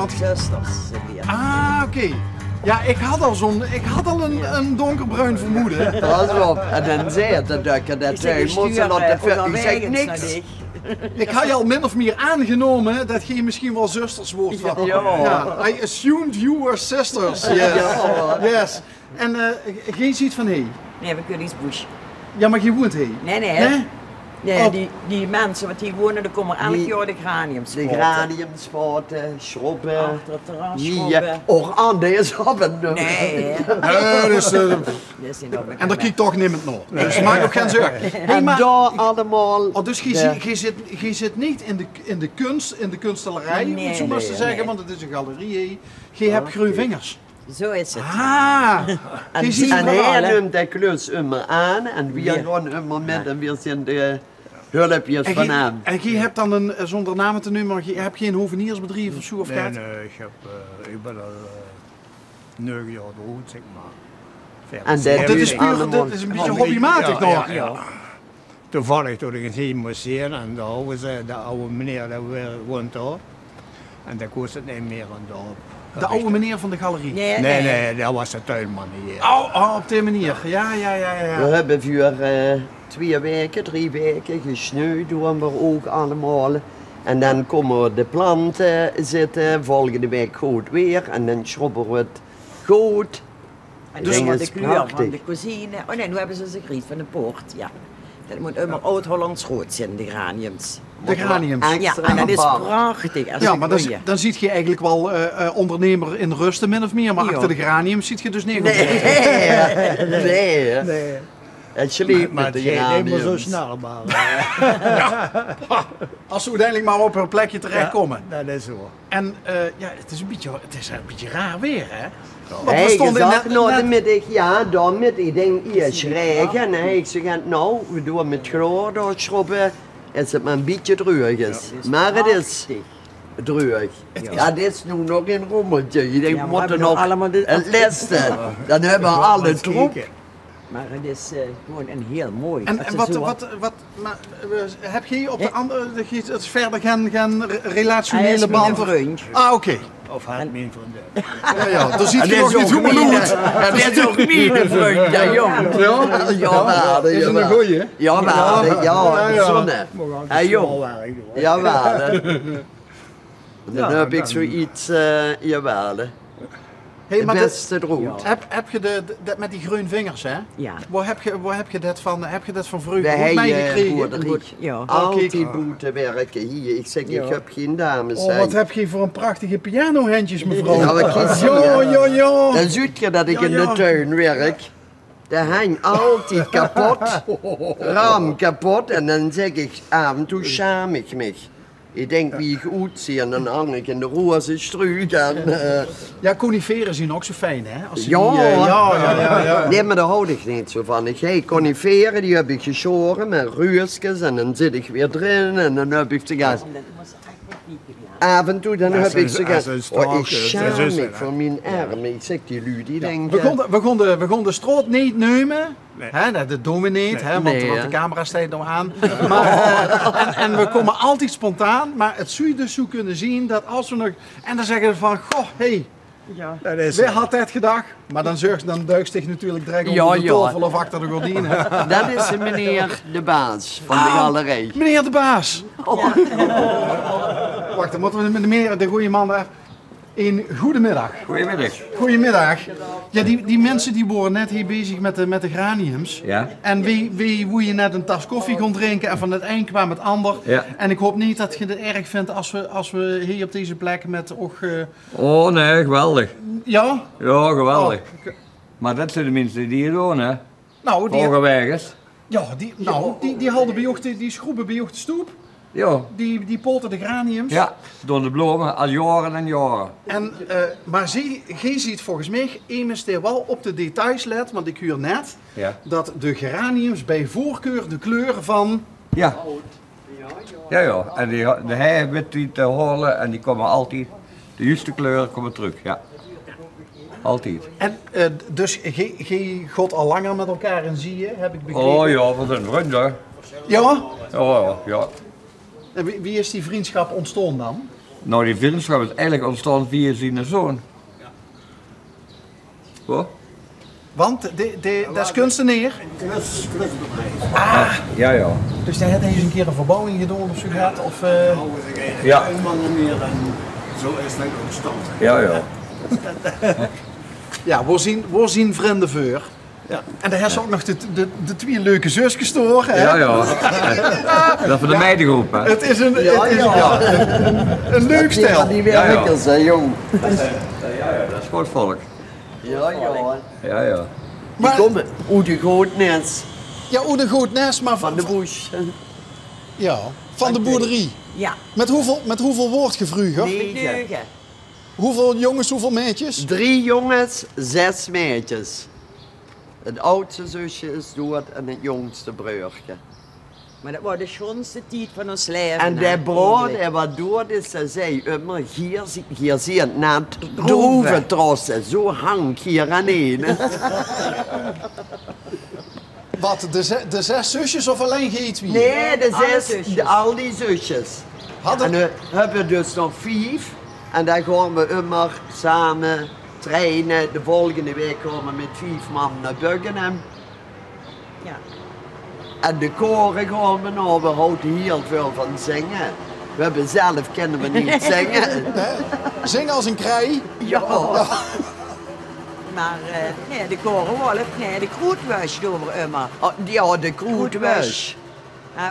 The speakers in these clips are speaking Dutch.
Want... Zusters weer. Ah, oké. Ja, ik had al een donkerbruin vermoeden. Pas op. En dan zei het de dukker dat hij moest laten. Ik zeg niks. Ik had je al min of meer aangenomen dat je misschien wel zusters wordt. Ja. I assumed you were sisters. Yes. Yes. En geen ziet van hé. Nee, we kunnen iets bush. Ja, maar je woont hé. Nee. Nee, die mensen wat hier wonen, die komen elk jaar de graniums De graniumspoten, schrobben. Achter het terras Hier, schrobben. ook aan deze hebben. Nee. Dus, en daar kijkt toch niemand naar. Dus maak ook geen zorgen. En daar allemaal. Oh, dus je zit niet in de kunst, in de kunstelarij, om het zo maar te zeggen, want het is een galerie. Je hebt groene vingers. Zo is het. Ah! En hij neemt de klus immer aan en we gaan immer met en we zijn de hulpjes van hem. En je hebt dan zonder namen te noemen, je hebt geen hoveniersbedrijf of zo of Nee, dat? nee, ik ben al 9 jaar oud, zeg maar. En Dit is puur, dit is een beetje hobbymatig nog. Ja. Toevallig toen ik gezien moest zien en de oude meneer die woont daar. En daar kost het niet meer aan dorp. De oude meneer van de galerie. Nee, dat was de tuinman hier. Oh, op die manier. Ja. We hebben voor 2 weken, 3 weken gesnoeid, doen we ook allemaal. En dan komen de planten zitten, volgende week goed weer en dan schrobben we het goed. En dus de kleur van de cuisine. Oh nee, nu hebben ze een griet van de poort. Ja. Dat moet helemaal oud-Hollands rood zijn, de graniums. De graniums. Ja, en dat is prachtig. Ja, maar dan zie je eigenlijk wel ondernemer in rusten min of meer, maar achter de graniums ziet je dus niet. Nee. Het sleept Maar met de het gaat niet meer zo graniums. snel, maar... Als ze uiteindelijk maar op hun plekje terechtkomen. Ja, dat is zo. En het is een beetje raar weer, hè? Hij zag na de middag, ja, dan met ik denk, eerst regen. En hij zegt, nou, we doen met chloor door schrobben. Is het maar een beetje droog is. Maar het is droog. Ja, dit is nu nog een rommeltje. Je denkt, we moeten nog het laatste. Dan hebben we alle troep. Maar het is gewoon een heel mooi. En heb je op de andere, het verder geen relationele band? Ah, oké. Of had mijn vriendin. Ja, dan ziet je nog niet hoe bedoeld. Dat is ook niet een vriend, ja, jong. Ja, waarde. Is een goeie, hè? Ja, waarde, ja, zonne. Hé, jong. Ja, waarde. Dan heb ik zoiets, ja, waarde. Hey, De beste drood. Heb je dat met die groene vingers, hè? Ja. Waar heb je dat van? Heb je dat van vroeger Wij ook meegekregen? Ja. Altijd moeten werken hier. Ik zeg, ik heb geen dames. Oh, wat heb je voor een prachtige pianohandjes, mevrouw? Ja, wat kies je? Ja. Dan ziet je dat ik in de tuin werk. Dat hangt altijd kapot. Raam kapot. En dan zeg ik, af en toe schaam ik me. Ik denk wie ik goed zie en dan hang ik in de roze struik aan. Ja, coniferen zien ook zo fijn, hè? Als ze Ja. ja. Nee, maar daar hou ik niet zo van. Ik coniferen, die heb ik geschoren met ruusjes en dan zit ik weer erin en dan heb ik ze gas. Af en toe dan heb ik ze gas. Oh, ik schaam me voor mijn armen. Ik zeg die lui, die denken... We gaan de stroot niet nemen. Nee. Hè, dat doen we niet, hè, want Nee, de camera staat nog aan. Maar, en we komen altijd spontaan, maar het zou je dus zo kunnen zien dat als we nog... En dan zeggen we van, goh, hé, Dat is wie had het gedacht? Maar dan duikst zich natuurlijk direct onder de tafel of achter de gordijnen. Dat is meneer de baas van de galerij. Meneer de baas. Wacht, dan moeten we met de meneer, de goede man daar. Een goedemiddag. Goedemiddag. Goedemiddag. Ja, die mensen die waren net hier bezig met de graniums. Ja. En wie woe je net een tas koffie kon drinken en van het een kwam het ander. Ja. En ik hoop niet dat je het erg vindt als we hier op deze plek met Oh nee, geweldig. ja? Ja, geweldig. Oh, Maar dat zijn de mensen die hier doen, hè? Nou, Hogerwegens. die hadden bij jou, die schroeven bij jou de stoep. Ja. Die polten de graniums. Ja, door de bloemen al jaren en jaren. En, maar jij ziet volgens mij, immers wel op de details let, want ik huur net, dat de geraniums bij voorkeur de kleuren van... Ja. Ja. En de hei weet die te horen en die komen altijd, de juiste kleuren komen terug, ja. Altijd. En dus jij gaat al langer met elkaar en zie je, heb ik begrepen? Oh ja, wat een vrienden. Ja? Ja. En wie is die vriendschap ontstaan dan? Nou, die vriendschap is eigenlijk ontstaan via zijn zoon. Wat? Want dat is kunstenaar. Ja, ja. Dus hij heeft eens een keer een verbouwing gedaan of zo gehad? Of, Ja. meer en zo is het ontstaan. Ja, ja. ja, we zien vrienden voor. Ja. En daar heeft ze ook nog de twee leuke zusjes te horen. Hè? Ja, ja. Dat voor de meidengroep, hè. Het is een leuk Ja, stel. die werkers, hè, jong. Ja, dat is goed volk. Ja, ja. Ja, ja. Die Maar, komen uit de Grootnes ja, hoe de goed nest, maar van de bush. ja, van de boerderie. Ja, Met hoeveel woordgevrugen? 9. deugen. Hoeveel jongens, hoeveel meisjes? 3 jongens, 6 meisjes. Het oudste zusje is dood en het jongste broertje. Maar dat was de schoonste tijd van ons leven. En hè, de broer, eigenlijk. die wat dood is, ze zei immer, hier zie je na droeventrossen, zo hang hier aan een. Wat, de 6 zusjes of alleen G2? Nee, de Alle 6, zusjes. al die zusjes. Hadden- En nu hebben we dus nog 5. En dan gaan we immer samen trainen. De volgende week komen we met 5 man naar Buggenham. Ja. En de koren gaan we nou, we houden heel veel van zingen. We hebben zelf kennen we niet zingen. Nee, zing als een krij. Ja. Maar nee, de korenwolf, nee, de kroetwuis doen we immer. Oh, ja, de kroetwes.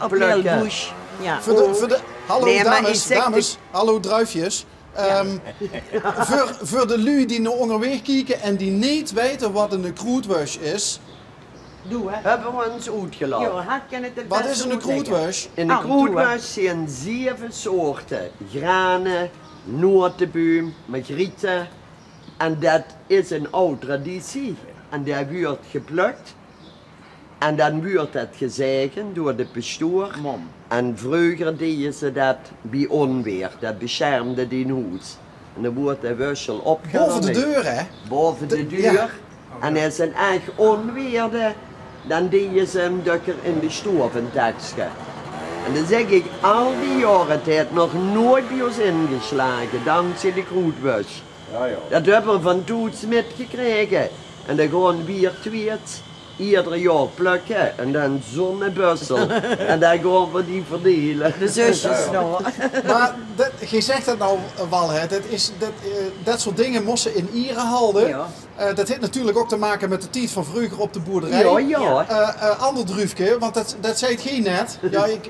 Op Plukken. heel bush. Ja. Hallo Nee, maar ik dames, zeg dames, hallo druifjes. Voor de lui die naar onderweg kijken en die niet weten wat een kroetwuis is. Doe hè. Hebben we ons uitgelaten. Jo, hij kan het Wat is een kroetwuis? In de Ah, doe, kroetwes zijn 7 soorten. Granen, notenboom, magrieten. En dat is een oude traditie. En daar wordt geplukt. En dan wordt het gezegen door de bestuur. Mom. En vroeger deden ze dat bij onweer. Dat beschermde die huis. En dan wordt de wussel opgehangen. Boven de deur, hè? Boven de deur. Ja. En als het echt onweerde, dan deden ze hem dukker in de stoventekstje. En dan zeg ik, al die jaren het heeft nog nooit bij ons ingeslagen, dankzij de kroetbus. Ja, ja. Dat hebben we van Toets gekregen. En dan gaan we weer tweet ieder jaar plukken en dan zonnebussel. En dan gaan we die verdelen. De zusjes nog. Maar je zegt het nou wel, hè? Dat soort dingen moesten in Ieren houden. Ja. Dat heeft natuurlijk ook te maken met de tijd van vroeger op de boerderij. Ja, ja. Ander druifje, want dat zei het geen net. Ja, ik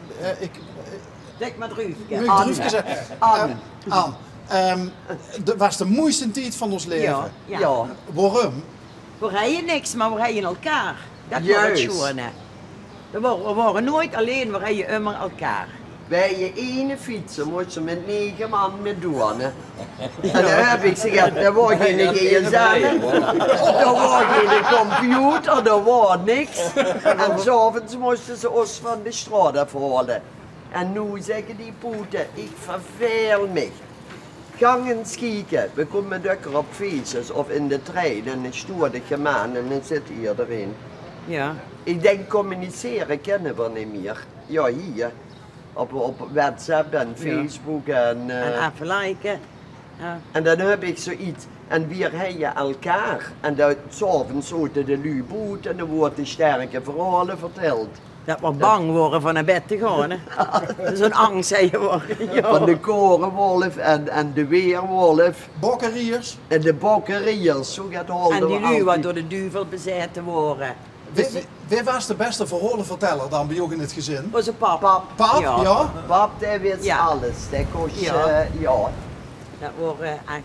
Denk maar druifje. moet druifje zeggen. Aan. Dat was de moeiste tijd van ons leven. Ja. Ja. Ja. Waarom? We rijden niks, maar we rijden elkaar. Dat was het Juist. schoon, hè. We waren nooit alleen, we rijden immer elkaar. Bij je ene fietsen moet je met 9 man mee doen. Hè. En dan heb ik gezegd, er was geen gsm, er was geen computer, er was niks. En s'avonds moesten ze ons van de straat afhalen. En nu zeggen die poeten, ik verveel me. Gang eens kijken, we komen lekker op feestjes of in de trein en dan stoer de gemaan en dan zit iedereen. Ja. Ik denk communiceren kennen we niet meer. Ja, hier. Op WhatsApp en Facebook en... En even liken. Ja. en dan heb ik zoiets. En weer heb je elkaar. En dan s'avonds zouden de lui boet en dan wordt de sterke verhalen verteld. Dat we bang worden van naar bed te gaan, hè. Zo'n angst, hè, je wordt. Ja. Van de korenwolf en de weerwolf. Bokkeriers. En de bokkeriers. Zo gaat het En die lui wat door de duivel bezeten worden. Wie was de beste verhalenverteller dan bij jou in het gezin? Onze pap. Pap, ja. Pap, die weet Ja. alles. Die kost Ja. ja. Dat worden echt...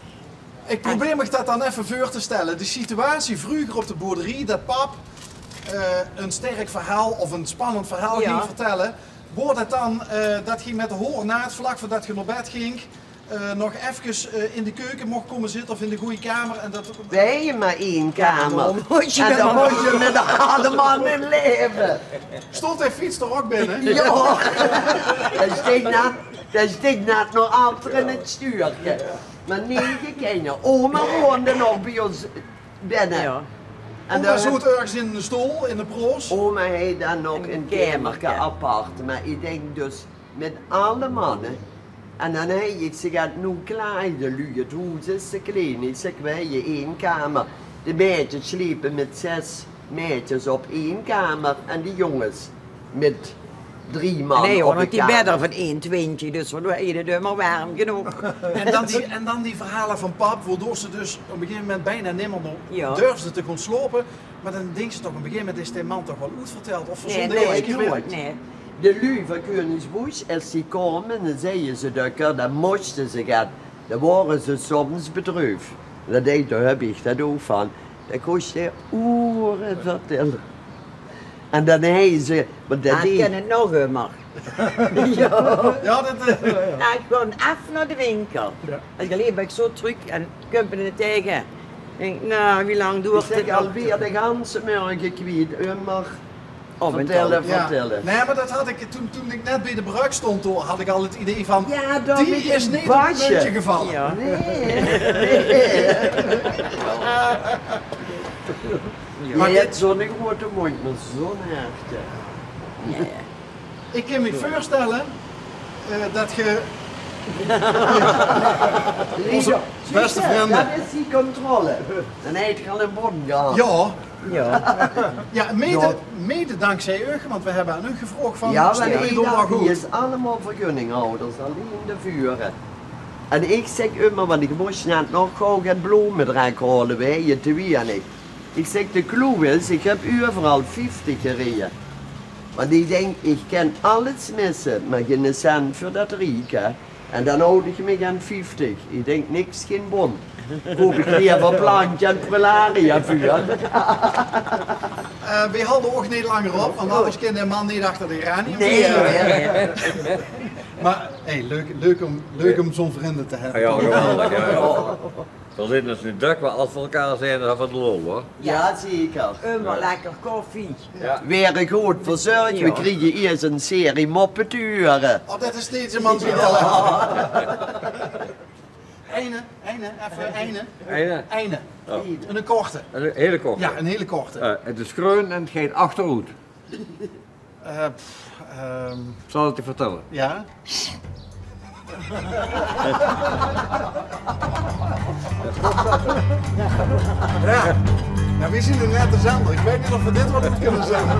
Ik probeer me dat dan even voor te stellen. De situatie vroeger op de boerderie, dat pap een sterk verhaal of een spannend verhaal Ja. ging vertellen. Wordt het dan dat je met de hoornaad vlak voordat je naar bed ging, nog even in de keuken mocht komen zitten of in de goede kamer? En dat... Wij hebben maar 1 kamer. dan moet je en dan met- moet je met de oude man in leven. Stond hij fiets er ook binnen? Ja. Dat stikt net nog achter in het stuurtje. Maar 9 kinderen. Oma woonde nog bij ons binnen. Ja. En dan zo het ergens in de stoel, in de proos. Oma heeft dan nog Een een kamertje. kamertje apart. Maar ik denk dus met alle mannen En dan heb ik zeg, nu kleine lui, het huis is te klein. Ik zeg, we hebben 1 kamer. De meisjes sliepen met 6 meisjes op 1 kamer en die jongens met 3 man Nee op hoor, een want die kamer. bedden van 1,20, dus we eten er maar warm genoeg. En dan die verhalen van pap, waardoor ze dus op een gegeven moment bijna nimmer Ja. durfde te gaan slopen. Maar dan denk ze toch, op een gegeven moment is die man toch wel goed verteld. Of Nee, verzonde nee, eerst keer weer. nooit. Nee. De lui van Koningsbosch, als die kwamen, dan zeiden ze dat dan moesten ze gaan. Dan waren ze soms bedroefd. Dat deed daar heb ik dat ook van. Dat kostte uren vertellen. En dan hebben ze, maar dat Ik ken deed... het nog immer. Ja, dat... Ja, ik gewoon even naar de winkel. Als je alleen ben ik zo terug en kom je er tegen. Ik denk, nou, wie lang Ik duurt het zeg nog? alweer de ganse morgen kwijt. Maar Of een vertellen, Ja. vertellen. Nee, maar dat had ik toen ik net bij de bruik stond, toen had ik al het idee van, Ja, dan die met is een niet op het basje. muntje gevallen. Ja. Nee. Maar Maar dit- dit zo'n grote mond met zo'n hertje. Ik kan me voorstellen dat je onze beste vrienden... Dat is die controle. Dan heb je al een bon gehad. Ja, Ja. ja, mede dankzij u, want we hebben aan u gevraagd van, Ja, stel maar je door wel die goed. is allemaal vergunninghouders, alleen de vuren. En ik zeg immer, want ik moest net nog gauw gaan bloemen eruit halen, wij, je te weinig. Ik zeg, de clue is, ik heb overal 50 gereden. Want ik denk, ik kan alles missen, maar geen cent voor dat rieken. En dan houd ik me aan 50. Ik denk, niks, geen bon. Koop ik liever plantje en prelaria vuur. We houden ook niet langer op, want anders kan de man niet achter de geranium. Nee, Maar hey, leuk om zo'n vrienden te hebben. Ja, geweldig. Ja. Dan zitten ze nu druk, maar als we elkaar zijn, dan hebben we het lol hoor. Ja, zeker. Immer lekker koffie. Ja. Weer goed verzorgd. We Ja. krijgen eerst een serie moppeturen. Oh, dat is steeds een man die Eine, even eine. Einde. En een korte. Een hele korte. Ja, een hele korte. Het is groen en het gaat achteruit. Zal ik je vertellen? Ja. Ja, we zien er net de zender. Ik weet niet of we dit wel goed kunnen zeggen.